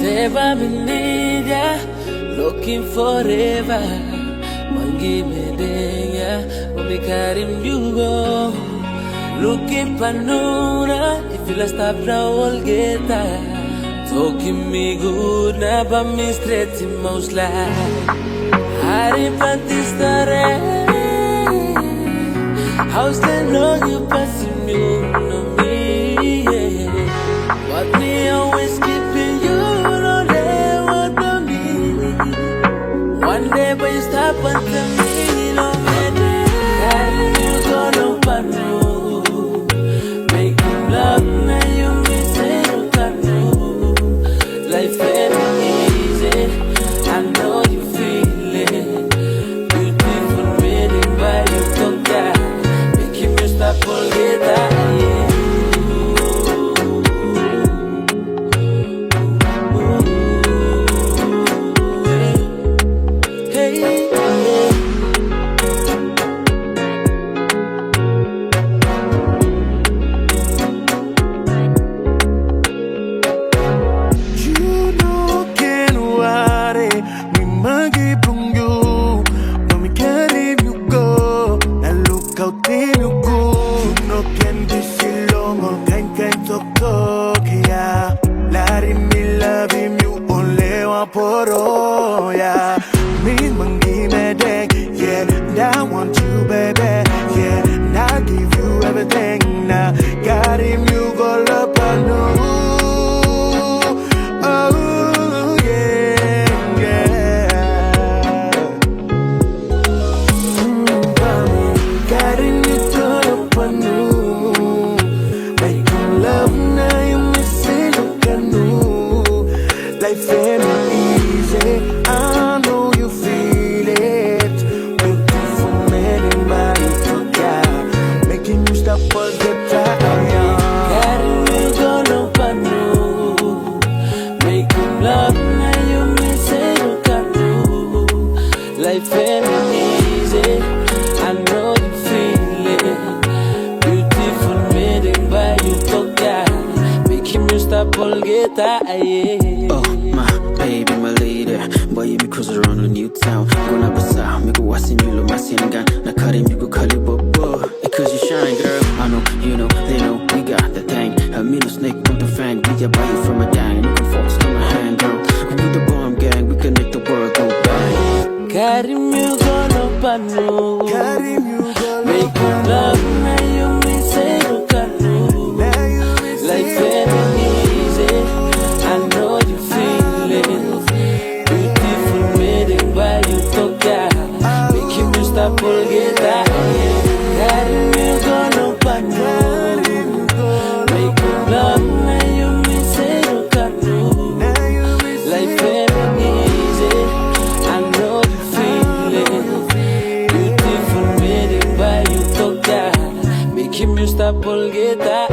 Seba Minidia, looking forever. Mangi Medenya, Mami Karim Beejoh. Looking Panu, if you stop now, I'll get that. Talking me good, never me straight in most life. Hari Patistare, how's the know you passing me, no me? But me always keeping you, no they want to me. One day, but you stop until me, no matter. Carry you gonna Panu, making love, now you miss it, you can do. Life very easy, I know you feel it. Beautiful meeting by you talk that, making you stop forget that. Poro, yeah. Me mangi medek, yeah. And I want you, baby, yeah. And I give you everything now. Karim, you go love Panu. Oh, yeah, yeah. Karim, you go love Panu. Making love now, you miss it, you can do. Life very easy, I know you feel it. Beautiful man in my God, making you stop all the time. Carry you gonna Panu, making love now you miss it, you can do. Life very easy, I know you feel it. Beautiful meeting by you talk that, making you stop all get that. Oh, my baby, my lady. Boy, you me cruise around a new town. Gonna basa, me go watch you lo masingan. Na Karim, you go call it bobo. Because you shine, girl. I know, you know, they know, we got the thing. A me no snake, come to fang. We just buy you from a dang. You can force, come and hang, girl. We with the bomb gang, we can make the world go bang. Karim, you gonna Panu. Karim, you go make love, now you miss it, you can do. Life very easy, I know you feel it. Beautiful meeting by you talk that, making you stop forget that. Karim, you gonna Panu, make love, now you miss it, you can do. Life very easy, I know you feel it. Beautiful meeting by you talk that, making you stop forget that.